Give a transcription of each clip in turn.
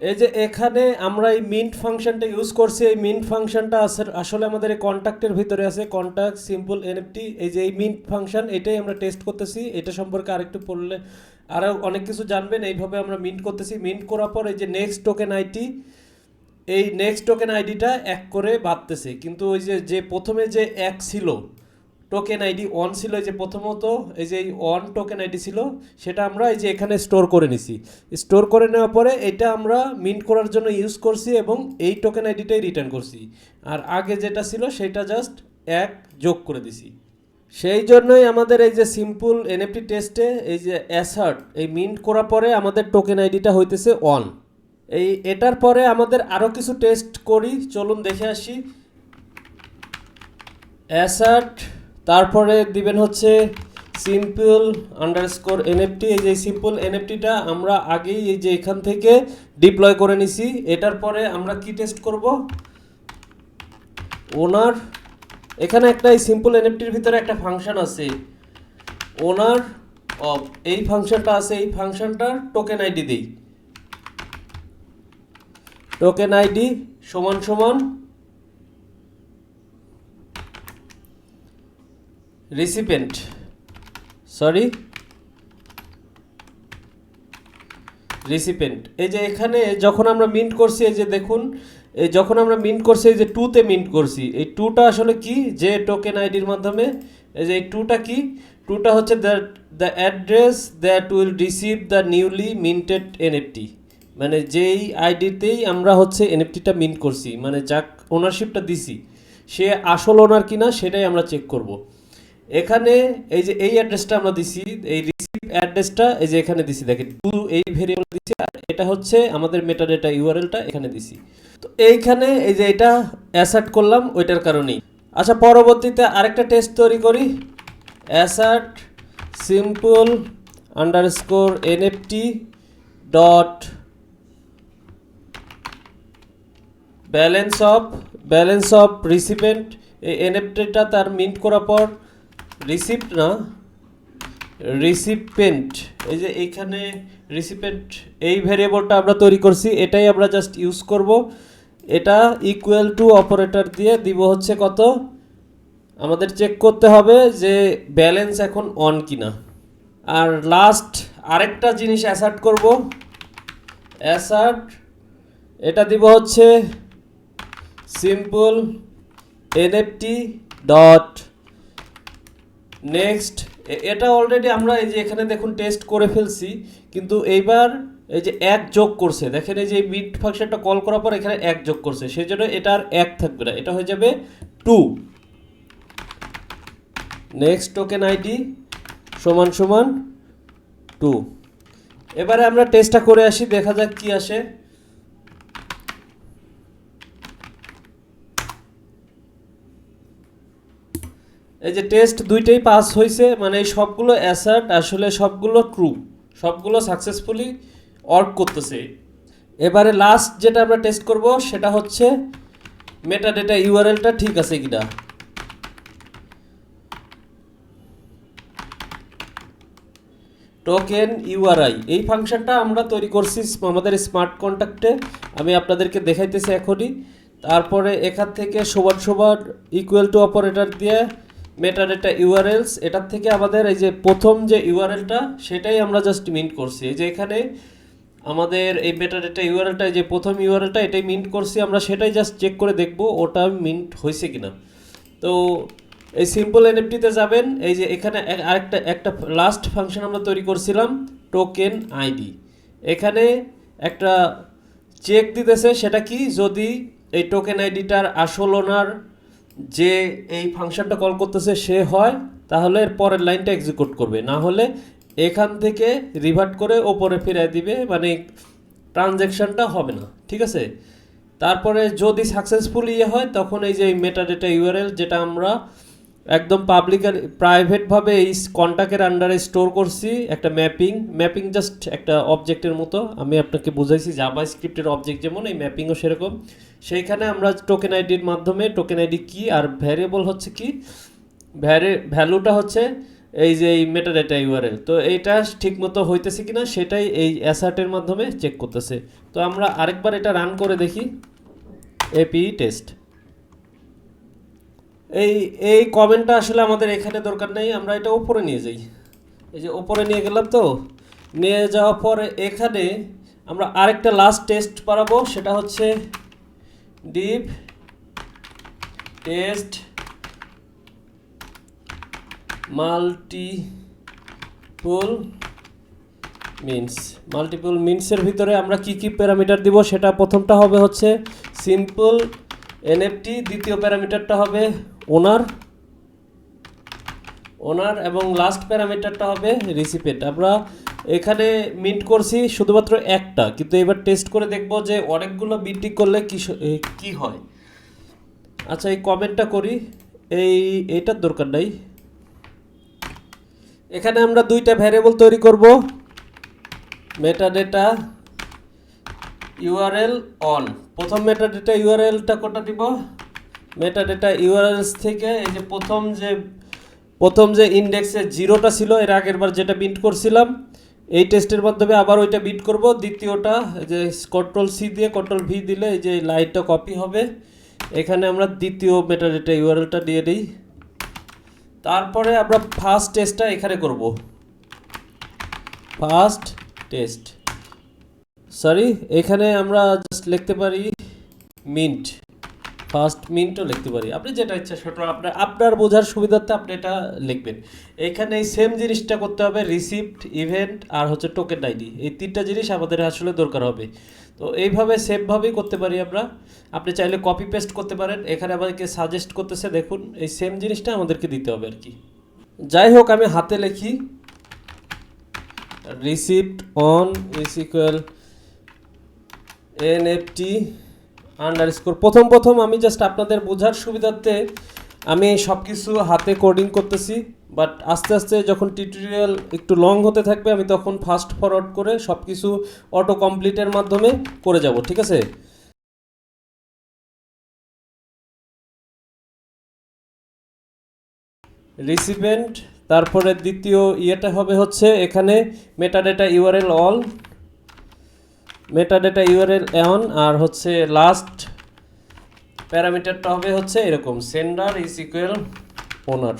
এই যে এখানে আমরা এই মিন্ট ফাংশনটা ইউজ করছি, এই মিন্ট ফাংশনটা আসলে আমাদের এই কন্ট্যাক্টের ভিতরে আছে, কন্ট্যাক্ট সিম্পল এনএফটি। এই যে এই মিন্ট ফাংশন, এটাই আমরা টেস্ট করতেছি। এটা সম্পর্কে আরেকটু পড়লে আরও অনেক কিছু জানবেন। এইভাবে আমরা মিন্ট করতেছি। মিন্ট করার পর এই যে নেক্সট টোকেন আইটি, এই নেক্সট টোকেন আইডিটা এক করে বাড়তেছে, কিন্তু ওই যে যে প্রথমে যে এক ছিল টোকেন আইডি অন ছিল, এই যে প্রথমত এই যে এই অন টোকেন আইডি ছিল, সেটা আমরা এই যে এখানে স্টোর করে নিছি। স্টোর করে নেওয়ার পরে এটা আমরা মিন্ট করার জন্য ইউজ করছি এবং এই টোকেন আইডিটাই রিটার্ন করছি। আর আগে যেটা ছিল সেটা জাস্ট এক যোগ করে দিছি। সেই জন্যই আমাদের এই যে সিম্পল এনএফটি টেস্টে এই যে অ্যাসার্ট, এই মিন্ট করার পরে আমাদের টোকেন আইডিটা হইতেছে অন। এটার পরে আমাদের আরও কিছু টেস্ট করি, চলুন দেখে আসি। অ্যাসার্ট, তারপরে দিবেন হচ্ছে সিম্পল আন্ডারস্কোর এনএফটি। এই যে সিম্পল এনএফটিটা আমরা আগেই এই যে এখান থেকে ডিপ্লয় করে নিছি। এটার পরে আমরা কি টেস্ট করব, ওনার। এখানে একটা এই সিম্পল এনএফটির ভিতরে একটা ফাংশন আছে ওনার অফ, এই ফাংশনটা আছে। এই ফাংশনটার টোকেন আইডি দেই, টোকেন আইডি সমান সমান রিসিপেন্ট, সরি রিসিপেন্ট। এই যে এখানে যখন আমরা মিন্ট করছি, এই যে দেখুন, এই যখন আমরা মিন্ট করছি এই যে টুতে মিন্ট করছি, এই টুটা আসলে কি, যে টোকেন আইডির মাধ্যমে, এই যে এই টুটা কি, টুটা হচ্ছে the address that will receive the newly minted NFT. মানে যেই আইডিতেই আমরা হচ্ছে এনএফটিটা মিন্ট করছি, মানে যাক ওনারশিপটা দিছি, সে আসল ওনার কিনা সেটাই আমরা চেক করব। এখানে এই যে এই অ্যাড্রেসটা আমরা দিছি, এই রিসিভ অ্যাড্রেসটা এই যে এখানে দিছি, দেখেন টু এই ভেরিয়েবল দিছি, আর এটা হচ্ছে আমাদের মেটাডেটা ইউআরএলটা এখানে দিছি। তো এইখানে এই যে এটা অ্যাসার্ট করলাম ওইটার কারণেই। আচ্ছা, পরবর্তীতে আরেকটা টেস্ট তৈরি করি। Assert simple underscore NFT dot balance of recipient. এই এনএফটিটা তার মিন্ট করার পর রিসিপ্ট না রিসিপেন্ট, এই যে এইখানে রিসিপেন্ট এই ভেরিয়েবলটা আমরা তৈরি করছি, এটাই আমরা জাস্ট ইউজ করব। এটা ইকুয়াল টু অপারেটর দিয়ে দিব হচ্ছে কত, আমাদের চেক করতে হবে যে ব্যালেন্স এখন অন কিনা। আর লাস্ট আরেকটা জিনিস অ্যাসার্ট করব, অ্যাসার্ট এটা দিব হচ্ছে সিম্পল এনএফটি ডট নেক্সট। এটা অলরেডি আমরা এই যে এখানে দেখুন টেস্ট করে ফেলছি, কিন্তু এইবার এই যে এক যোগ করছে, দেখেন এই যে মিট ফাংশনটা কল করার পর এখানে এক যোগ করছে, সেই জন্য এটা আর এক থাকবে না, এটা হয়ে যাবে টু। নেক্সট টোকেন আইডি সমান সমান টু। এবারে আমরা টেস্টটা করে আসি, দেখা যাক কি আসে। এই যে টেস্ট দুইটাই পাস হয়েছে, মানে এই সবগুলো অ্যাসার্ট আসলে সবগুলো ট্রু, সবগুলো সাকসেসফুলি ওয়ার্ক করতেছে। এবারে লাস্ট যেটা আমরা টেস্ট করব সেটা হচ্ছে মেটাডেটা ইউআরএলটা ঠিক আছে কিনা। টোকেন ইউআরআই, এই ফাংশনটা আমরা তৈরি করছি আমাদের স্মার্ট কন্ট্যাক্টে, আমি আপনাদেরকে দেখাইতেছি এখনই। তারপরে এখান থেকে সমান সমান ইকুয়াল টু অপারেটর দিয়ে মেটাডেটা ইউআরএলস, এটার থেকে আমাদের এই যে প্রথম যে ইউআরএলটা সেটাই আমরা জাস্ট মিন্ট করছি। এই যে এখানে আমাদের এই মেটাডেটা ইউআরএলটা, যে প্রথম ইউআরএলটা এটাই মিন্ট করছি আমরা, সেটাই জাস্ট চেক করে দেখব ওটা মিন্ট হয়েছে কিনা। তো এই সিম্পল এনএফটিতে যাবেন, এই যে এখানে একটা লাস্ট ফাংশন আমরা তৈরি করছিলাম টোকেন আইডি, এখানে একটা চেক দিতেছে, সেটা কি, যদি এই টোকেন আইডিটার আসল ওনার যে এই ফাংশনটা কল করতেছে সে হয়, তাহলে এর পরের লাইনটা এক্সিকিউট করবে, না হলে এখান থেকে রিভার্ট করে ওপরে ফিরিয়ে দিবে, মানে ট্রানজ্যাকশনটা হবে না, ঠিক আছে। তারপরে যদি সাকসেসফুল ইয়ে হয় তখন এই যে মেটাডেটা ইউআরএল, যেটা আমরা একদম প্রাইভেটভাবে এই কন্ট্যাক্টের আন্ডারে স্টোর করছি, একটা ম্যাপিং জাস্ট একটা অবজেক্টের মতো, আমি আপনাকে বুঝাইছি জাভা স্ক্রিপ্টের অবজেক্ট যেমন, এই ম্যাপিংও সেরকম। সেইখানে আমরা টোকেন আইডির মাধ্যমে, টোকেন আইডি কি আর ভ্যারিয়েবল হচ্ছে কি, ভ্যালুটা হচ্ছে এই যে এই মেটাডাটা ইউআরএল, তো এইটা ঠিকমতো হইতেছে কিনা সেটাই এই অ্যাসার্টের মাধ্যমে চেক করতেছে। তো আমরা আরেকবার এটা রান করে দেখি, এপি টেস্ট। এই এই কমেন্টটা আসলে আমাদের এখানে দরকার নেই, আমরা এটা উপরে নিয়ে যাই। এই যে উপরে নিয়ে গেলাম, তো নিয়ে যাওয়ার পরে এখানে আমরা আরেকটা লাস্ট টেস্ট পারাবো, সেটা হচ্ছে ডিপ টেস্ট মাল্টিপল মিনসের ভিতরে আমরা কি কি প্যারামিটার দিব, সেটা প্রথমটা হবে হচ্ছে সিম্পল এনএফটি, দ্বিতীয় প্যারামিটারটা হবে ওনার এবং লাস্ট প্যারামিটারটা হবে রিসিপেন্ট। আমরা এখানে মিন্ট করছি শুধুমাত্র একটা, কিন্তু এবার টেস্ট করে দেখব যে অনেকগুলো মিন্টিং করলে কি হয়। আচ্ছা, এই কমেন্টটা করি, এইটার দরকার নাই। এখানে আমরা দুইটা ভ্যারিয়েবল তৈরি করব, মেটাডেটা ইউআরএল অন। প্রথম মেটাডেটা ইউআরএলটা কোনটা দিব, মেটাডেটা ইউআরএলস থেকে এই যে প্রথম যে ইন্ডেক্সে জিরোটা ছিল এর আগের বার যেটা বিট করছিলাম, এই টেস্টের মাধ্যমে আবার ওইটা বিট করব। দ্বিতীয়টা যে কন্ট্রোল সি দিয়ে কন্ট্রোল ভি দিলে এই যে লাইনটা কপি হবে, এখানে আমরা দ্বিতীয় মেটাডেটা ইউআরএলটা দিয়ে দিই। তারপরে আমরা ফার্স্ট টেস্টটা এখানে করব, ফার্স্ট টেস্ট, সরি এখানে আমরা জাস্ট লিখতে পারি মিন্ট, ফার্স্ট মিন্টও লিখতে পারি, আপনি যেটা ইচ্ছা সেটা আপনার বোঝার সুবিধার্থে আপনি এটা লিখবেন। এইখানে এই সেম জিনিসটা করতে হবে, রিসিপ্ট, ইভেন্ট আর হচ্ছে টোকেন আইডি, এই তিনটা জিনিস আমাদের আসলে দরকার হবে। তো এইভাবে সেমভাবেই করতে পারি আমরা, আপনি চাইলে কপি পেস্ট করতে পারেন। এখানে আমাদেরকে সাজেস্ট করতেছে, দেখুন এই সেম জিনিসটা আমাদেরকে দিতে হবে আর কি। যাই হোক, আমি হাতে লিখি receipt on is equal NFT underscore. প্রথম আমি জাস্ট আপনাদের বোঝার সুবিধার্থে আমি সব কিছু হাতে কোডিং করতেছি, বাট আস্তে আস্তে যখন টিউটোরিয়াল একটু লং হতে থাকবে আমি তখন ফাস্ট ফরওয়ার্ড করে সব কিছু অটো কমপ্লিটের মাধ্যমে করে যাব, ঠিক আছে। রিসিপেন্ট, তারপরে দ্বিতীয় ইয়েটা হবে হচ্ছে এখানে metadata URL all, metadata URL on, আর হচ্ছে লাস্ট প্যারামিটারটা হবে হচ্ছে এরকম সেন্ডার ইজ ইকুয়াল ওনার।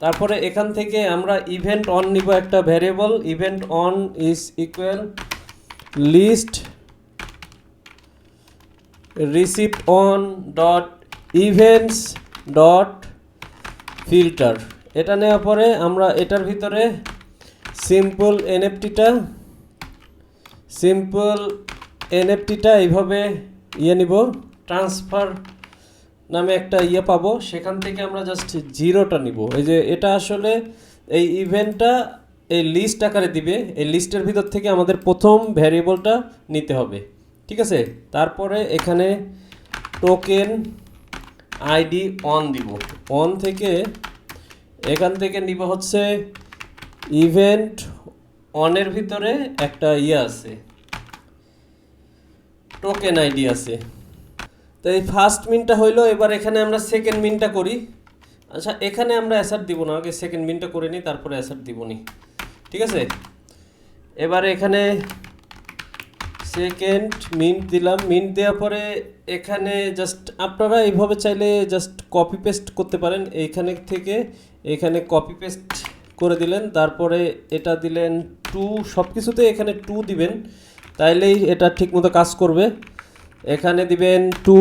তারপরে এখান থেকে আমরা ইভেন্ট অন নিব, একটা variable event on is equal list receipt on dot events dot filter. এটা নেওয়ার পরে আমরা এটার ভিতরে সিম্পল এনএফটিটা এইভাবে নিব, ট্রান্সফার নামে একটা পাবো, সেখান থেকে আমরা জাস্ট জিরোটা নিব। এই যে এটা আসলে এই ইভেন্টটা এই লিস্ট আকারে দিবে, এই লিস্টের ভিতর থেকে আমাদের প্রথম ভ্যারিয়েবলটা নিতে হবে, ঠিক আছে। তারপরে এখানে টোকেন আইডি অন দিব, অন থেকে এখান থেকে নিব হচ্ছে ইভেন্ট অনের ভিতরে একটা আছে, টোকেন আইডি আছে। তো এই ফার্স্ট মিনটা হইলো, এবার এখানে আমরা সেকেন্ড মিনটা করি। আচ্ছা, এখানে আমরা অ্যাসার্ট দিব না, আগে সেকেন্ড মিনটা করে নিই, তারপরে অ্যাসার্ট দিব নি, ঠিক আছে। এবারে এখানে সেকেন্ড মিন্ট দিলাম, মিন্ট দেওয়ার পরে এখানে জাস্ট আপনারা এইভাবে চাইলে জাস্ট কপি পেস্ট করতে পারেন, এইখানে থেকে এখানে কপি পেস্ট করে দিলেন, তারপরে এটা দিলেন 2, সব কিছুতে এখানে 2 দিবেন, তাইলেই এটা ঠিকমতো কাজ করবে। এখানে দিবেন 2,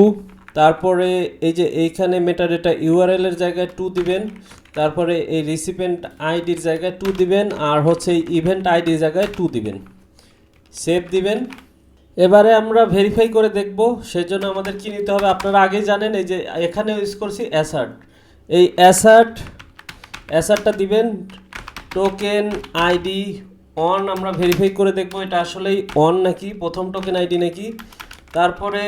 তারপরে এই যে এইখানে মেটাডেটা ইউআরএল এর জায়গায় 2 দিবেন, তারপরে এই রিসিপেন্ট আইডির জায়গায় 2 দিবেন, আর হচ্ছে ইভেন্ট আইডির জায়গায় 2 দিবেন, সেভ দিবেন। এবারে আমরা ভেরিফাই করে দেখব, সেজন্য আমাদের কি নিতে হবে আপনারা আগেই জানেন, এই যে এখানে ইউজ করছি অ্যাসার্ট, এই অ্যাসার্টটা দিবেন, টোকেন আইডি অন, আমরা ভেরিফাই করে দেখব এটা আসলেই অন নাকি, প্রথম টোকেন আইডি নাকি। তারপরে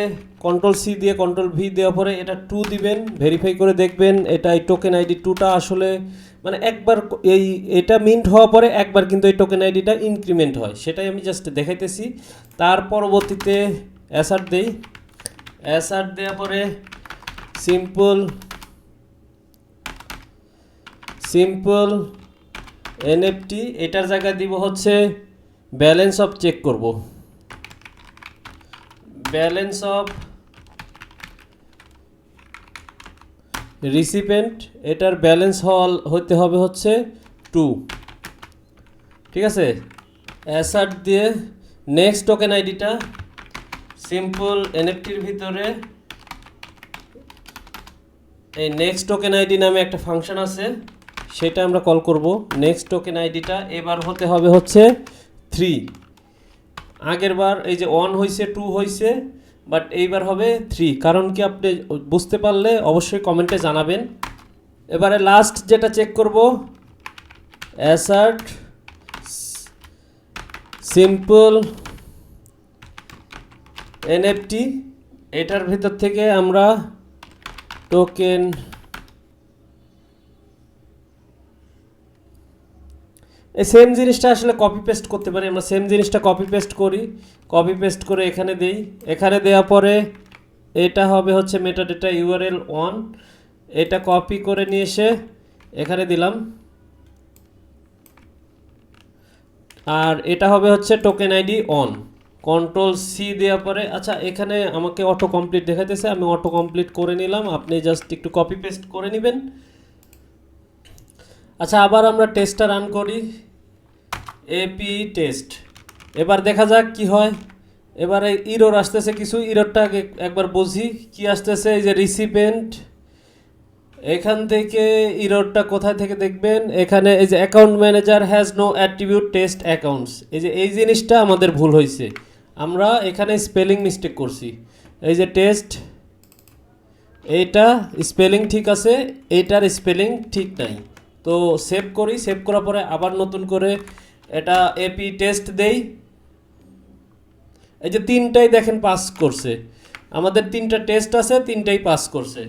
কন্ট্রোল সি দিয়ে কন্ট্রোল ভি দেওয়ার পরে এটা 2 দিবেন, ভেরিফাই করে দেখবেন এটা এই টোকেন আইডি 2টা আসলে মানে একবার এটা মিন্ট হওয়ার পরে একবার কিন্তু এই টোকেন আইডিটা ইনক্রিমেন্ট হয়, সেটাই আমি জাস্ট দেখাইতেছি। তার পরবর্তীতে অ্যাসার্ট দেই, অ্যাসার্ট দেওয়ার পরে সিম্পল এনএফটি, এটার জায়গায় দিব হচ্ছে ব্যালেন্স অফ চেক করব, ব্যালেন্স অফ রিসিপেন্ট, এটার ব্যালেন্স হতে হবে হচ্ছে 2, ঠিক আছে। অ্যাসার্ট দিয়ে নেক্সট টোকেন আইডিটা সিম্পল এনএফটির ভিতরে এই নেক্সট টোকেন আইডি নামে একটা ফাংশন আছে, সেটা আমরা কল করব। নেক্সট টোকেন আইডিটা এবার হতে হবে হচ্ছে 3, আগের বার এই যে 1 হয়েছে 2 হয়েছে, বাট এইবার হবে 3, কারণ কি আপনি বুঝতে পারলে অবশ্যই কমেন্টে জানাবেন। এবারে লাস্ট যেটা চেক করব, অ্যাসার্ট সিম্পল এনএফটি, এটার ভিতর থেকে আমরা টোকেন এই সেম জিনিসটা আসলে কপি পেস্ট করতে পারি, আমরা সেম জিনিসটা কপি পেস্ট করি, কপি পেস্ট করে এখানে দেই, এখানে দেওয়ার পরে এটা হবে হচ্ছে মেটাডেটা ইউআরএল 1, এটা কপি করে নিয়ে এসে এখানে দিলাম, আর এটা হবে হচ্ছে token ID on, control C দেওয়ার পরে, আচ্ছা এখানে আমাকে অটো কমপ্লিট দেখাইতেছে, আমি অটো কমপ্লিট করে নিলাম, আপনি জাস্ট একটু কপি পেস্ট করে নেবেন। আচ্ছা আবার আমরা টেস্টটা রান করি, এপি টেস্ট, এবার দেখা যাক কি হয়। এবারে ইরর আসতেছে কিছু, ইররটা একবার বুঝি কি আসতেছে। এই যে রিসিপেন্ট, এখান থেকে ইররটা কোথায় থেকে দেখবেন, এখানে এই যে account manager has no attribute test accounts, এই জিনিসটা আমাদের ভুল হয়েছে, আমরা এখানে স্পেলিং মিস্টেক করছি। এই যে টেস্ট, এইটা স্পেলিং ঠিক আছে, এইটার স্পেলিং ঠিক নাই, তো সেভ করি, সেভ করার পরে আবার নতুন করে এটা এপি টেস্ট দেই, এই যে তিনটাই দেখেন পাস করছে, আমাদের 3টা টেস্ট আছে, 3টাই পাস করছে।